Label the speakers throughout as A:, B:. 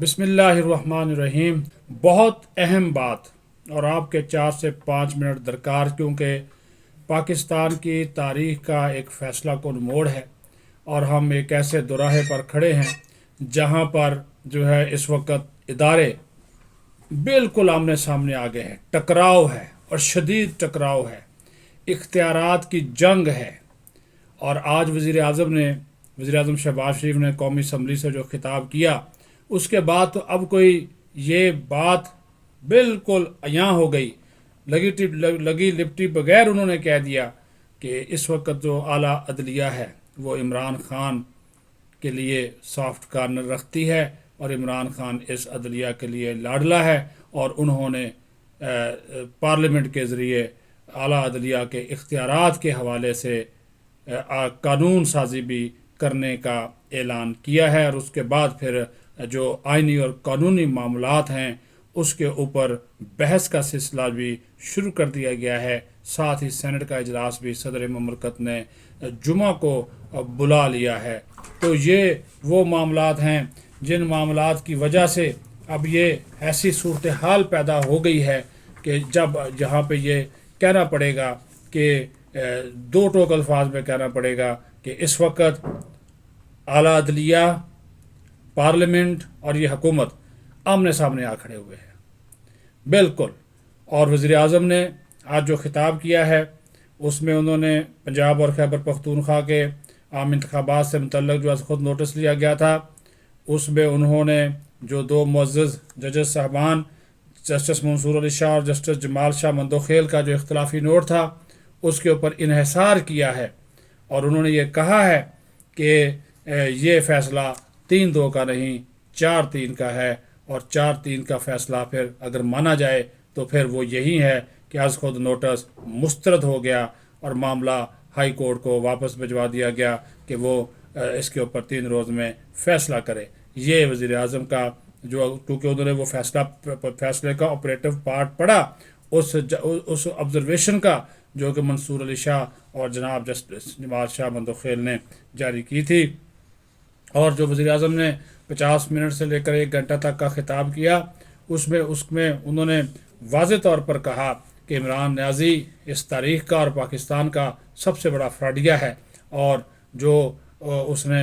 A: بسم اللہ الرحمن الرحیم۔ بہت اہم بات اور آپ کے 4 سے 5 منٹ درکار، کیونکہ پاکستان کی تاریخ کا ایک فیصلہ کن موڑ ہے اور ہم ایک ایسے دوراہے پر کھڑے ہیں جہاں پر اس وقت ادارے بالکل آمنے سامنے آ گئے ہیں، ٹکراؤ ہے اور شدید ٹکراؤ ہے، اختیارات کی جنگ ہے۔ اور آج وزیر اعظم شہباز شریف نے قومی اسمبلی سے جو خطاب کیا، اس کے بعد تو اب کوئی یہ بات بالکل عیاں ہو گئی، لگی لپٹی بغیر انہوں نے کہہ دیا کہ اس وقت جو اعلیٰ عدلیہ ہے وہ عمران خان کے لیے سافٹ کارنر رکھتی ہے اور عمران خان اس عدلیہ کے لیے لاڈلا ہے، اور انہوں نے پارلیمنٹ کے ذریعے اعلیٰ عدلیہ کے اختیارات کے حوالے سے قانون سازی بھی کرنے کا اعلان کیا ہے، اور اس کے بعد پھر جو آئینی اور قانونی معاملات ہیں اس کے اوپر بحث کا سلسلہ بھی شروع کر دیا گیا ہے۔ ساتھ ہی سینٹ کا اجلاس بھی صدر مملکت نے جمعہ کو بلا لیا ہے۔ تو یہ وہ معاملات ہیں جن معاملات کی وجہ سے اب یہ ایسی صورتحال پیدا ہو گئی ہے کہ جہاں پہ یہ کہنا پڑے گا کہ دو ٹوک الفاظ میں کہنا پڑے گا کہ اس وقت اعلیٰ عدلیہ، پارلیمنٹ اور یہ حکومت آمنے سامنے آ کھڑے ہوئے ہیں بالکل۔ اور وزیر اعظم نے آج جو خطاب کیا ہے اس میں انہوں نے پنجاب اور خیبر پختونخوا کے عام انتخابات سے متعلق جو خود نوٹس لیا گیا تھا، اس میں انہوں نے جو دو معزز ججز صاحبان جسٹس منصور علی شاہ اور جسٹس جمال شاہ مندوخیل کا جو اختلافی نوٹ تھا اس کے اوپر انحصار کیا ہے، اور انہوں نے یہ کہا ہے کہ یہ فیصلہ 3-2 کا نہیں 4-3 کا ہے، اور 4-3 کا فیصلہ پھر اگر مانا جائے تو پھر وہ یہی ہے کہ از خود نوٹس مسترد ہو گیا اور معاملہ ہائی کورٹ کو واپس بھجوا دیا گیا کہ وہ اس کے اوپر 3 روز میں فیصلہ کرے۔ یہ وزیر اعظم کا کیونکہ انہوں نے وہ فیصلے کا آپریٹو پارٹ پڑھا، اس آبزرویشن کا جو کہ منصور علی شاہ اور جناب جسٹس جمال شاہ مندوخیل نے جاری کی تھی، اور جو وزیر اعظم نے 50 منٹ سے لے کر 1 گھنٹہ تک کا خطاب کیا، اس میں انہوں نے واضح طور پر کہا کہ عمران نیازی اس تاریخ کا اور پاکستان کا سب سے بڑا فراڈیا ہے، اور جو اس نے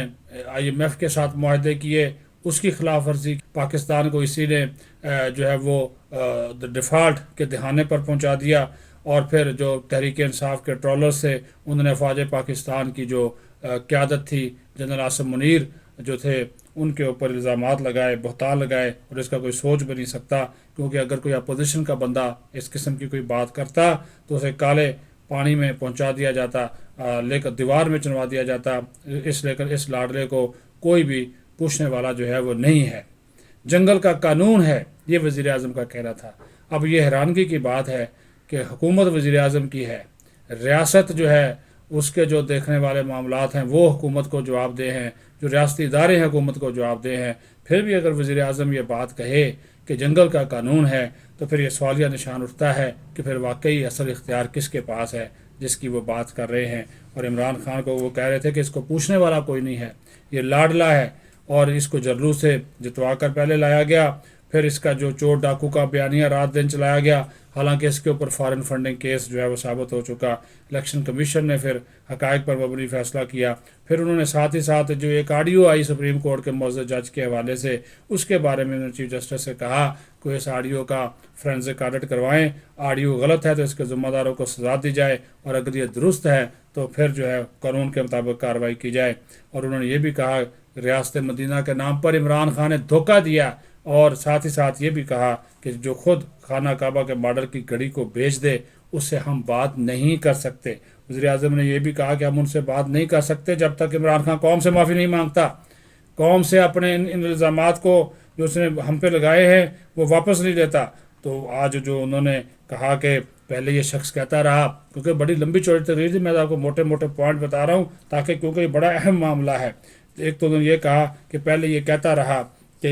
A: IMF کے ساتھ معاہدے کیے اس کی خلاف ورزی، پاکستان کو اسی نے وہ ڈیفالٹ کے دہانے پر پہنچا دیا، اور پھر جو تحریک انصاف کے ٹرولر سے انہوں نے افواج پاکستان کی جو قیادت تھی، جنرل عاصم منیر جو تھے، ان کے اوپر الزامات لگائے، بہتان لگائے، اور اس کا کوئی سوچ بھی نہیں سکتا، کیونکہ اگر کوئی اپوزیشن کا بندہ اس قسم کی کوئی بات کرتا تو اسے کالے پانی میں پہنچا دیا جاتا، لے کر دیوار میں چنوا دیا جاتا۔ اس لاڈلے کو کوئی بھی پوچھنے والا وہ نہیں ہے۔ جنگل کا قانون ہے، یہ وزیر اعظم کا کہنا تھا۔ اب یہ حیرانگی کی بات ہے کہ حکومت وزیر اعظم کی ہے، ریاست اس کے جو دیکھنے والے معاملات ہیں وہ حکومت کو جواب دہ ہیں، جو ریاستی ادارے ہیں حکومت کو جواب دہ ہیں، پھر بھی اگر وزیر اعظم یہ بات کہے کہ جنگل کا قانون ہے تو پھر یہ سوالیہ نشان اٹھتا ہے کہ پھر واقعی اصل اختیار کس کے پاس ہے جس کی وہ بات کر رہے ہیں۔ اور عمران خان کو وہ کہہ رہے تھے کہ اس کو پوچھنے والا کوئی نہیں ہے، یہ لاڈلا ہے، اور اس کو جرلو سے جتوا کر پہلے لایا گیا، پھر اس کا جو چور ڈاکو کا بیانیہ رات دن چلایا گیا، حالانکہ اس کے اوپر فارن فنڈنگ کیس وہ ثابت ہو چکا۔ الیکشن کمیشن نے پھر حقائق پر مبنی فیصلہ کیا۔ پھر انہوں نے ساتھ ہی ساتھ جو ایک آڈیو آئی سپریم کورٹ کے معزز جج کے حوالے سے، اس کے بارے میں انہوں نے چیف جسٹس سے کہا کہ اس آڈیو کا فرینزک آڈٹ کروائیں، آڈیو غلط ہے تو اس کے ذمہ داروں کو سزا دی جائے، اور اگر یہ درست ہے تو پھر قانون کے مطابق کارروائی کی جائے۔ اور انہوں نے یہ بھی کہا ریاست مدینہ کے نام پر عمران خان نے دھوکہ دیا، اور ساتھ ہی ساتھ یہ بھی کہا کہ جو خود خانہ کعبہ کے ماڈل کی گھڑی کو بیچ دے اس سے ہم بات نہیں کر سکتے۔ وزیر اعظم نے یہ بھی کہا کہ ہم ان سے بات نہیں کر سکتے جب تک عمران خان قوم سے معافی نہیں مانگتا، قوم سے اپنے ان الزامات کو جو اس نے ہم پہ لگائے ہیں وہ واپس نہیں لیتا۔ تو آج جو انہوں نے کہا کہ پہلے یہ شخص کہتا رہا، کیونکہ بڑی لمبی چوڑی تقریر تھی، میں آپ کو موٹے موٹے پوائنٹ بتا رہا ہوں تاکہ کیونکہ یہ بڑا اہم معاملہ ہے۔ ایک تو انہوں نے یہ کہا کہ پہلے یہ کہتا رہا کہ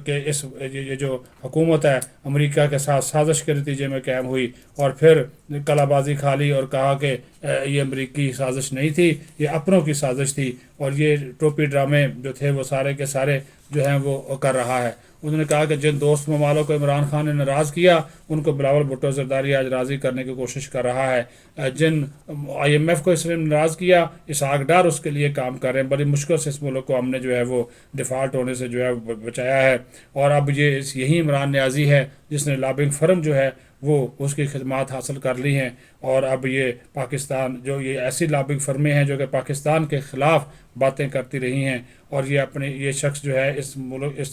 A: یہ جو حکومت ہے امریکہ کے ساتھ سازش کے نتیجے میں قائم ہوئی، اور پھر کلا بازی کھا لی اور کہا کہ یہ امریکی سازش نہیں تھی، یہ اپنوں کی سازش تھی، اور یہ ٹوپی ڈرامے جو تھے وہ سارے کے سارے جو ہیں وہ کر رہا ہے۔ انہوں نے کہا کہ جن دوست ممالک کو عمران خان نے ناراض کیا ان کو بلاول بھٹو زرداری آج راضی کرنے کی کوشش کر رہا ہے۔ جن IMF کو اس نے ناراض کیا، اسحاق ڈار اس کے لیے کام کر رہے ہیں۔ بڑی مشکل سے اس ملک کو ہم نے جو ہے وہ ڈیفالٹ ہونے سے جو ہے بچایا ہے، اور اب یہ یہی عمران نیازی ہے جس نے لابنگ فرم جو ہے وہ اس کی خدمات حاصل کر لی ہیں، اور اب یہ پاکستان جو یہ ایسی لابنگ فرمیں ہیں جو کہ پاکستان کے خلاف باتیں کرتی رہی ہیں، اور یہ شخص جو ہے اس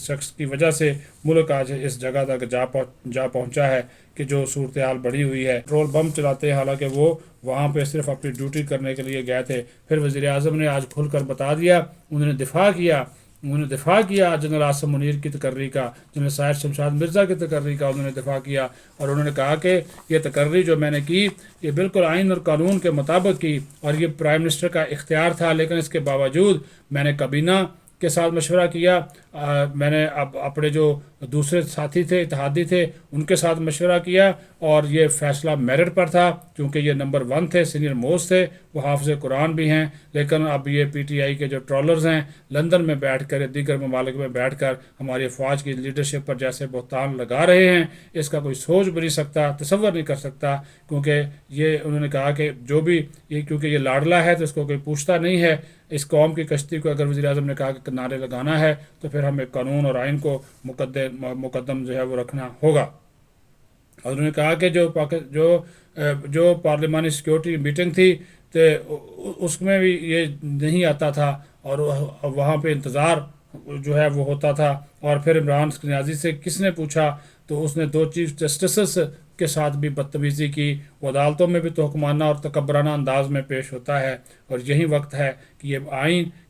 A: شخص کی وجہ سے ملک آج اس جگہ تک جا پہنچا ہے کہ جو صورتحال بڑھی ہوئی ہے۔ پیٹرول بم چلاتے ہیں، حالانکہ وہ وہاں پہ صرف اپنی ڈیوٹی کرنے کے لیے گئے تھے۔ پھر وزیر اعظم نے آج کھل کر بتا دیا، انہوں نے دفاع کیا جنرل عاصم منیر کی تقرری کا، جنرل سائر شمشاد مرزا کی تقرری کا انہوں نے دفاع کیا، اور انہوں نے کہا کہ یہ تقرری جو میں نے کی یہ بالکل آئین اور قانون کے مطابق کی، اور یہ پرائم منسٹر کا اختیار تھا، لیکن اس کے باوجود میں نے کابینہ کے ساتھ مشورہ کیا، میں نے اپنے جو دوسرے ساتھی تھے، اتحادی تھے، ان کے ساتھ مشورہ کیا، اور یہ فیصلہ میرٹ پر تھا کیونکہ یہ نمبر 1 تھے، سینئر موسٹ تھے، وہ حافظ قرآن بھی ہیں، لیکن اب یہ PTI کے جو ٹرولرز ہیں لندن میں بیٹھ کر، دیگر ممالک میں بیٹھ کر ہماری افواج کی لیڈرشپ پر جیسے بہتان لگا رہے ہیں، اس کا کوئی سوچ بھی نہیں سکتا، تصور نہیں کر سکتا، کیونکہ یہ انہوں نے کہا کہ جو بھی یہ کیونکہ یہ لاڈلا ہے تو اس کو کوئی پوچھتا نہیں ہے، اس قوم کی کشتی کو اگر وزیر اعظم نے کہا کہ کنارے لگانا ہے تو پھر ہمیں قانون اور آئین کو مقدم جو ہے وہ رکھنا ہوگا۔ اور انہوں نے کہا کہ جو پارلیمانی سیکیورٹی میٹنگ تھی تو اس میں بھی یہ نہیں آتا تھا، اور وہاں پہ انتظار جو ہے وہ ہوتا تھا، اور پھر عمران نیازی سے کس نے پوچھا تو اس نے 2 چیف جسٹسز کے ساتھ بھی بدتمیزی کی۔ وہ عدالتوں میں بھی تو حکمانہ اور تکبرانہ انداز میں پیش ہوتا ہے، اور یہی وقت ہے کہ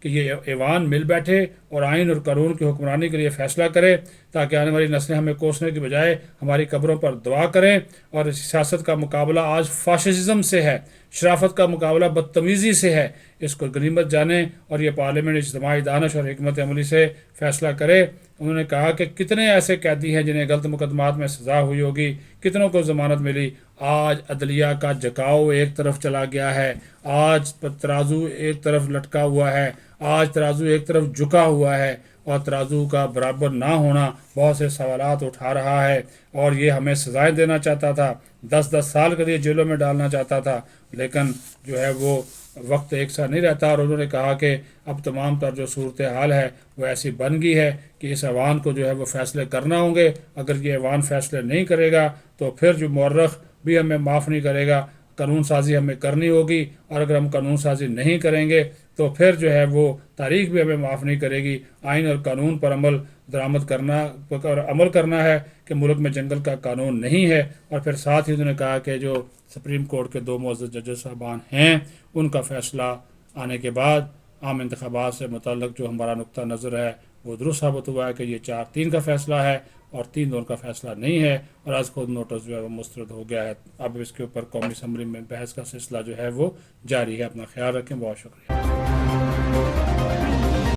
A: یہ ایوان مل بیٹھے اور آئین اور قانون کی حکمرانی کے لیے فیصلہ کرے، تاکہ آنے والی نسلیں ہمیں کوسنے کی بجائے ہماری قبروں پر دعا کریں۔ اور سیاست کا مقابلہ آج فاشزم سے ہے، شرافت کا مقابلہ بدتمیزی سے ہے، اس کو غنیمت جانیں اور یہ پارلیمنٹ اجتماعی دانش اور حکمت عملی سے فیصلہ کرے۔ انہوں نے کہا کہ کتنے ایسے قیدی ہیں جنہیں غلط مقدمات میں سزا ہوئی ہوگی، کتنوں کو ضمانت ملی۔ آج عدلیہ کا جھکاؤ ایک طرف چلا گیا ہے، آج ترازو ایک طرف لٹکا ہوا ہے، آج ترازو ایک طرف جھکا ہوا ہے، اور ترازو کا برابر نہ ہونا بہت سے سوالات اٹھا رہا ہے، اور یہ ہمیں سزائیں دینا چاہتا تھا، 10 سال کے لیے جیلوں میں ڈالنا چاہتا تھا، لیکن جو ہے وہ وقت ایک سا نہیں رہتا۔ اور انہوں نے کہا کہ اب تمام تر جو صورتحال ہے وہ ایسی بن گئی ہے کہ اس ایوان کو جو ہے وہ فیصلے کرنا ہوں گے۔ اگر یہ ایوان فیصلے نہیں کرے گا تو پھر جو مورخ بھی ہمیں معاف نہیں کرے گا، قانون سازی ہمیں کرنی ہوگی، اور اگر ہم قانون سازی نہیں کریں گے تو پھر جو ہے وہ تاریخ بھی ہمیں معاف نہیں کرے گی۔ آئین اور قانون پر عمل کرنا ہے کہ ملک میں جنگل کا قانون نہیں ہے۔ اور پھر ساتھ ہی انہوں نے کہا کہ جو سپریم کورٹ کے 2 معزز ججز صاحبان ہیں ان کا فیصلہ آنے کے بعد عام انتخابات سے متعلق جو ہمارا نقطہ نظر ہے وہ درست ثابت ہوا ہے کہ یہ 4-3 کا فیصلہ ہے اور 3-2 کا فیصلہ نہیں ہے، اور آج خود نوٹس جو ہے وہ مسترد ہو گیا ہے۔ اب اس کے اوپر قومی اسمبلی میں بحث کا سلسلہ جو ہے وہ جاری ہے۔ اپنا خیال رکھیں، بہت شکریہ۔